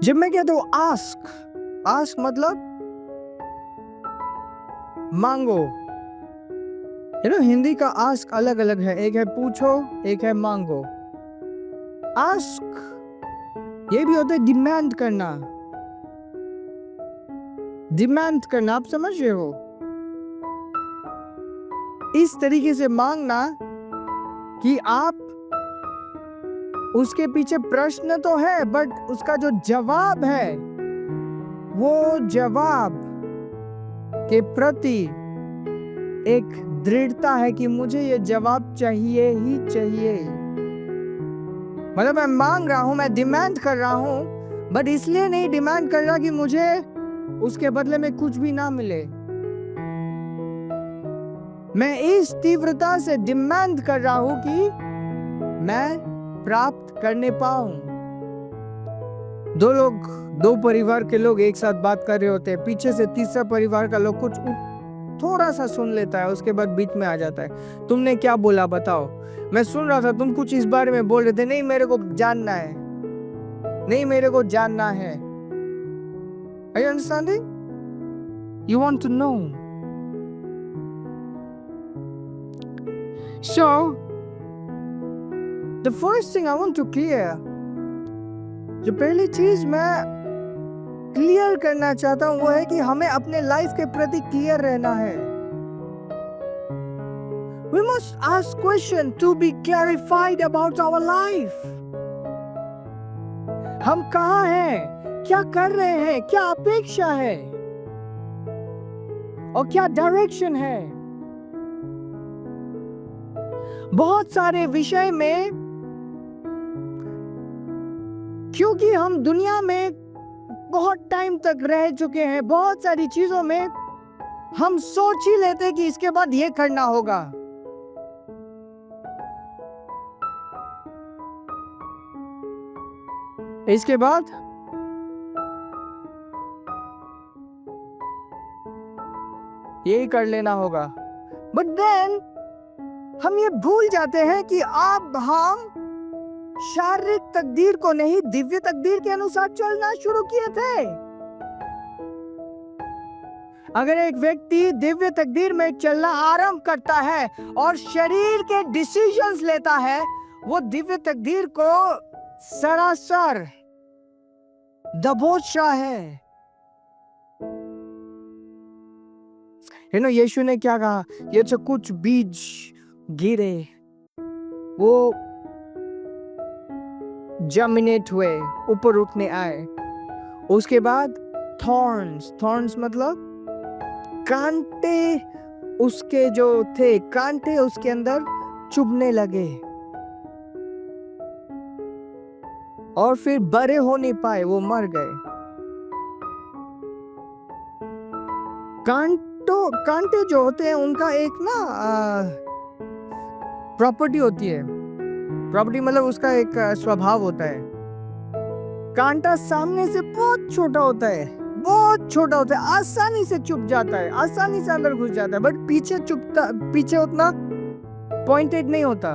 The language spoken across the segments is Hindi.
जब मैं कहता हूँ आस्क, आस्क मतलब मांगो। हिंदी का आस्क अलग अलग है, एक है पूछो, एक है मांगो। आस्क ये भी होता है डिमांड करना। डिमांड करना, आप समझ रहे हो? इस तरीके से मांगना कि आप उसके पीछे प्रश्न तो है, बट उसका जो जवाब है वो जवाब के प्रति एक दृढ़ता है कि मुझे ये जवाब चाहिए ही चाहिए। मतलब मैं मांग रहा हूं, मैं डिमांड कर रहा हूं, बट इसलिए नहीं डिमांड कर रहा कि मुझे उसके बदले में कुछ भी ना मिले। मैं इस तीव्रता से डिमांड कर रहा हूं कि मैं प्राप्त करने पाऊं। दो परिवार के लोग एक साथ बात कर रहे होते हैं, पीछे से तीसरा परिवार का लोग कुछ थोड़ा सा सुन लेता है, उसके बाद बीच में आ जाता है। तुमने क्या बोला बताओ? मैं सुन रहा था, तुम कुछ इस बारे में बोल रहे थे। नहीं मेरे को जानना है, नहीं मेरे को जानना है। Are you understanding? You want to know. So, the first thing I want to clear, जो पहली चीज मैं क्लियर करना चाहता हूं वो है कि हमें अपने लाइफ के प्रति क्लियर रहना है। We must ask question to be clarified about our life. हम कहाँ हैं, क्या कर रहे हैं, क्या अपेक्षा है और क्या डायरेक्शन है। बहुत सारे विषय में, क्योंकि हम दुनिया में बहुत टाइम तक रह चुके हैं, बहुत सारी चीजों में हम सोच ही लेते कि इसके बाद ये करना होगा। इसके बाद यही कर लेना होगा। बट देन हम ये भूल जाते हैं कि अब हम शारीरिक तकदीर को नहीं, दिव्य तकदीर के अनुसार चलना शुरू किए थे। अगर एक व्यक्ति दिव्य तकदीर में चलना आरंभ करता है और शरीर के डिसीजंस लेता है, वो दिव्य तकदीर को सरासर दबोच रहा है। यीशु ने क्या कहा? ये जो कुछ बीज गिरे वो जर्मिनेट हुए, ऊपर उठने आए। उसके बाद थॉर्न्स मतलब कांटे, उसके जो थे कांटे उसके अंदर चुभने लगे और फिर बड़े हो नहीं पाए, वो मर गए। कांटे जो होते हैं उनका एक ना प्रॉपर्टी होती है। प्रॉपर्टी मतलब उसका एक स्वभाव होता है। कांटा सामने से बहुत छोटा होता है, बहुत छोटा होता है, आसानी से चुभ जाता है, आसानी से अंदर घुस जाता है, बट पीछे उतना पॉइंटेड नहीं होता।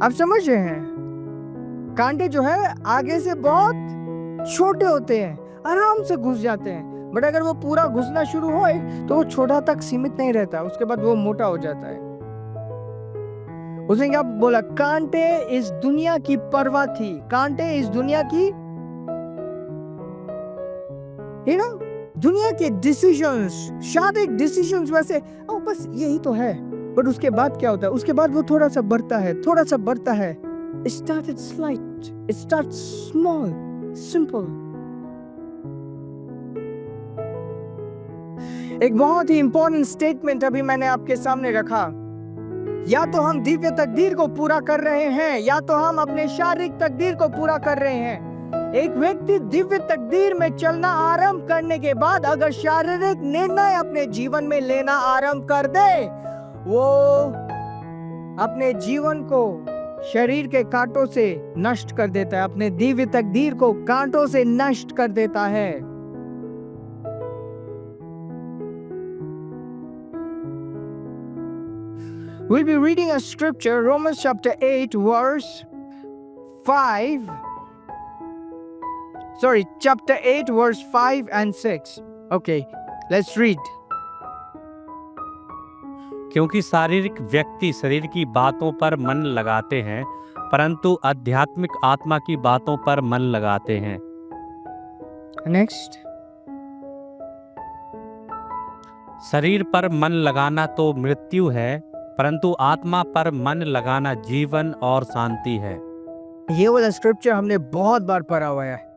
आप समझ रहे हैं? कांटे जो है आगे से बहुत छोटे होते हैं, आराम से घुस जाते हैं, बट अगर वो पूरा घुसना शुरू हो तो वो छोटा तक सीमित नहीं रहता, उसके बाद वो मोटा हो जाता है। उसने क्या बोला? कांटे इस दुनिया की परवाह थी, कांटे इस दुनिया की दुनिया के डिसीजंस, शारीरिक डिसीजंस वैसे बस यही तो है, बट उसके बाद क्या होता है? उसके बाद वो थोड़ा सा बढ़ता है, थोड़ा सा बढ़ता है। It started slight, it starts small, simple. एक बहुत ही इंपॉर्टेंट स्टेटमेंट अभी मैंने आपके सामने रखा। या तो हम दिव्य तकदीर को पूरा कर रहे हैं, या तो हम अपने शारीरिक तकदीर को पूरा कर रहे हैं। एक व्यक्ति दिव्य तकदीर में चलना आरंभ करने के बाद अगर शारीरिक निर्णय अपने जीवन में लेना आरंभ कर दे, वो अपने जीवन को शरीर के कांटों से नष्ट कर देता है, अपने दिव्य तकदीर को कांटों से नष्ट कर देता है। We'll be reading a scripture, Romans chapter 8 verse 5. Sorry, chapter 8, verse 5 and 6. Okay, let's read. क्योंकि शारीरिक व्यक्ति शरीर की बातों पर मन लगाते हैं, परंतु आध्यात्मिक आत्मा की बातों पर मन लगाते हैं। Next. शरीर पर मन लगाना तो मृत्यु है, परंतु आत्मा पर मन लगाना जीवन और शांति है। ये वाला स्क्रिप्चर हमने बहुत बार पढ़ा हुआ है।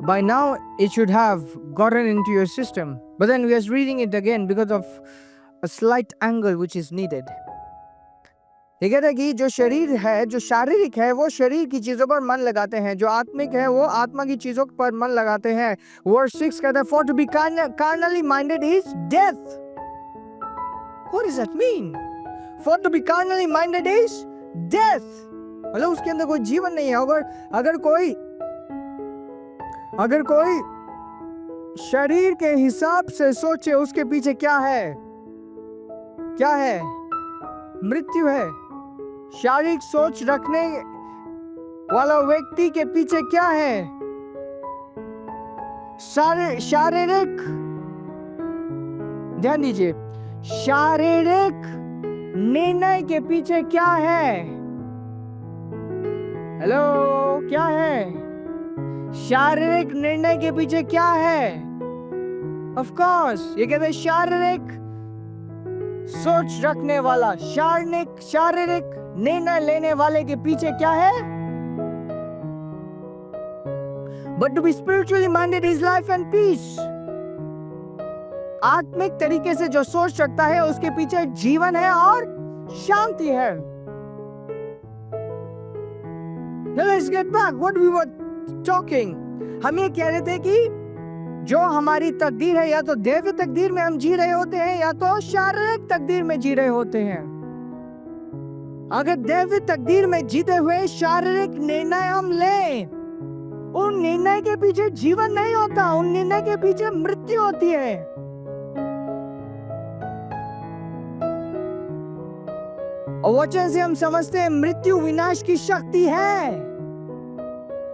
By now it should have gotten into your system, but then we are reading it again because of a slight angle which is needed. ये कहता है कि जो शरीर है, जो शारीरिक है, वो शरीर की चीजों पर मन लगाते हैं, जो आत्मिक है वो आत्मा की चीजों पर मन लगाते हैं। Verse 6 कहता है for to be carnally minded is death. What does that mean? For to be carnally minded is death. मतलब उसके अंदर कोई जीवन नहीं है। अगर कोई शरीर के हिसाब से सोचे, उसके पीछे क्या है? क्या है? मृत्यु है। शारीरिक सोच रखने वाला व्यक्ति के पीछे क्या है? शारीरिक, ध्यान दीजिए, शारीरिक निर्णय के पीछे क्या है? हेलो, क्या है? शारीरिक निर्णय के पीछे क्या है? ऑफ कोर्स, ये कहते हैं शारीरिक सोच रखने वाला, शारीरिक निर्णय लेने वाले के पीछे क्या है? But to be spiritually minded is life and peace. आत्मिक तरीके से जो सोच रखता है उसके पीछे जीवन है और शांति है। Now let's get back what we were talking. हम ये कह रहे थे कि जो हमारी तकदीर है, या तो दैवीय तकदीर में हम जी रहे होते हैं या तो शारीरिक तकदीर में जी रहे होते हैं। अगर दैवीय तकदीर में जीते हुए शारीरिक निर्णय हम लें, उन निर्णय के पीछे जीवन नहीं होता, उन निर्णय के पीछे मृत्यु होती है। और वचन से हम समझते हैं मृत्यु विनाश की शक्ति है।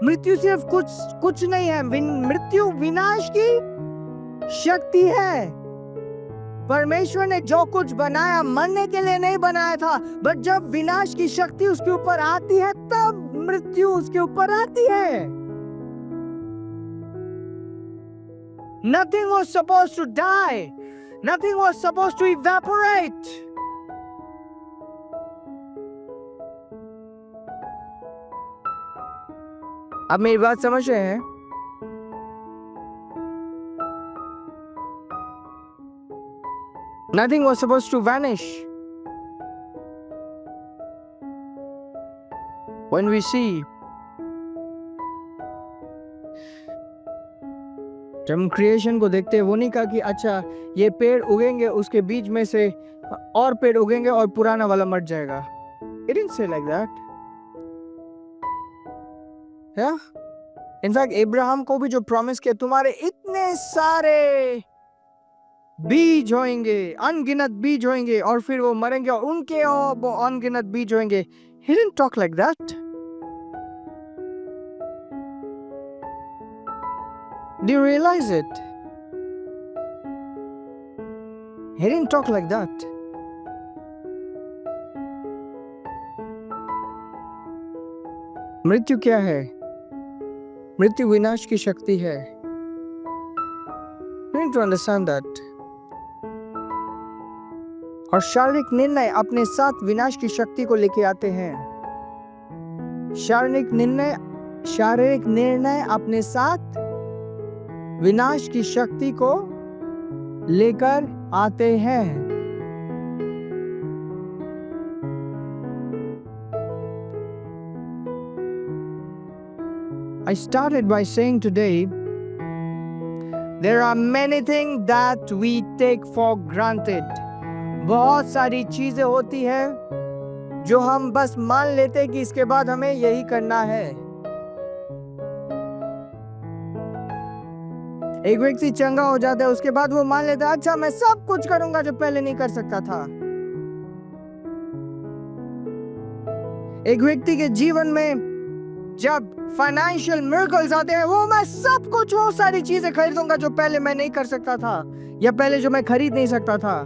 मृत्यु सिर्फ कुछ नहीं है, मृत्यु विनाश की शक्ति है। परमेश्वर ने जो कुछ बनाया मरने के लिए नहीं बनाया था, बट जब विनाश की शक्ति उसके ऊपर आती है तब मृत्यु उसके ऊपर आती है। Nothing was supposed to die. Nothing was supposed to evaporate. आप मेरी बात समझ रहे हैं? Nothing was supposed to vanish. When we see, जब हम क्रिएशन को देखते हैं, वो नहीं कहा कि अच्छा ये पेड़ उगेंगे, उसके बीच में से और पेड़ उगेंगे और पुराना वाला मर जाएगा। It didn't say like that. Yeah? In fact, Abraham को भी जो प्रॉमिस किया, तुम्हारे इतने सारे बीज होंगे, अनगिनत बीज होंगे, और फिर वो मरेंगे और उनके और वो अनगिनत बीज होंगे। He didn't talk like that. Do you realize it? He didn't talk like that. मृत्यु क्या है? मृत्यु विनाश की शक्ति है। You need to understand that. और शारीरिक निर्णय अपने साथ विनाश की शक्ति को लेके आते हैं। शारीरिक निर्णय अपने साथ विनाश की शक्ति को लेकर आते हैं। I started by saying today, there are many things that we take for granted. बहुत सारी चीजें होती हैं जो हम बस मान लेते हैं कि इसके बाद हमें यही करना है। एक व्यक्ति चंगा हो जाता है, उसके बाद वो मान लेता है अच्छा मैं सब कुछ करूंगा जो पहले नहीं कर सकता था। एक व्यक्ति के जीवन में जब फाइनेंशियल मिरेकल्स आते हैं, वो मैं सब कुछ वो सारी चीजें खरीदूंगा जो पहले मैं नहीं कर सकता था या पहले जो मैं खरीद नहीं सकता था।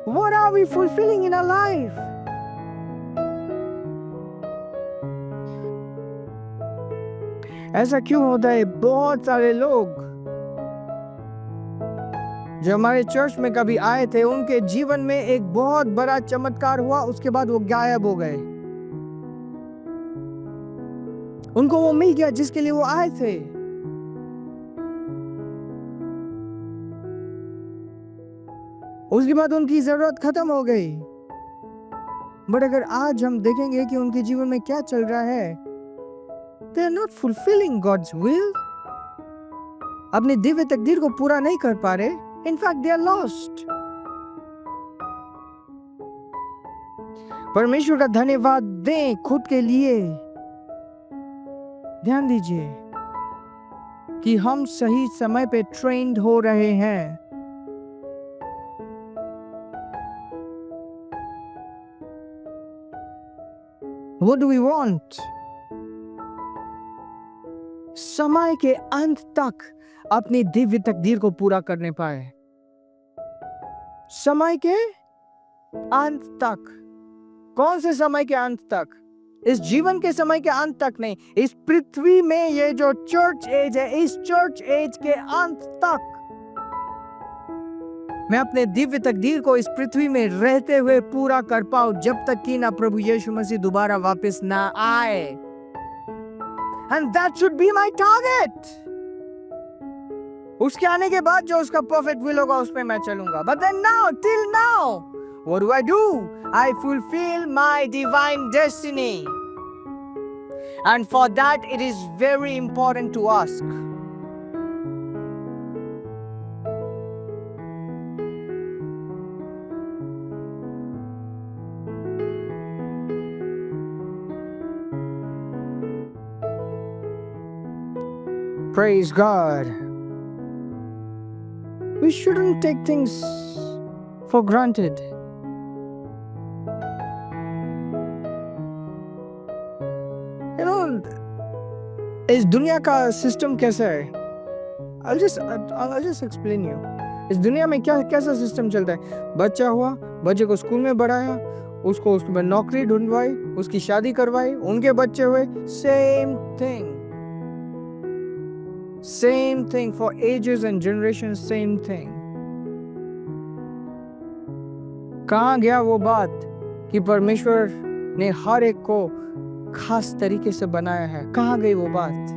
What are we fulfilling in our life? ऐसा क्यों होता है? बहुत सारे लोग जो हमारे चर्च में कभी आए थे, उनके जीवन में एक बहुत बड़ा चमत्कार हुआ, उसके बाद वो गायब हो गए। उनको वो मिल गया जिसके लिए वो आए थे। उसके बाद उनकी जरूरत खत्म हो गई। बट अगर आज हम देखेंगे कि उनके जीवन में क्या चल रहा है, they are not fulfilling God's will. अपनी दिव्य तकदीर को पूरा नहीं कर पा रहे। In fact, they are lost. परमेश्वर का धन्यवाद दें खुद के लिए। ध्यान दीजिए कि हम सही समय पे ट्रेंड हो रहे हैं। What do we want? समय के अंत तक अपनी दिव्य तकदीर को पूरा करने पाए। समय के अंत तक। कौन से समय के अंत तक? इस जीवन के समय के अंत तक नहीं, इस पृथ्वी में ये जो चर्च एज है, इस चर्च एज के अंत तक मैं अपने दिव्य तकदीर को इस पृथ्वी में रहते हुए पूरा कर पाऊं, जब तक कि ना प्रभु यीशु मसीह दोबारा वापस ना आए। And that should be my target. उसके आने के बाद जो उसका परफेक्ट विल होगा उस पे मैं चलूंगा। But then now, till now, what do? I fulfill my divine destiny. And for that it is very important to ask. Praise God. We shouldn't take things for granted. You know, इस दुनिया का सिस्टम कैसा है? I'll just explain you. इस दुनिया में कैसा सिस्टम चलता है? बच्चा हुआ, बच्चे को स्कूल में बढ़ाया, उसको उसके बाद नौकरी ढूंढवाई, उसकी शादी करवाई, उनके बच्चे हुए, same thing for ages and generations, same thing. कहाँ गया वो बात कि परमेश्वर ने हर एक को खास तरीके से बनाया है? कहाँ गई वो बात?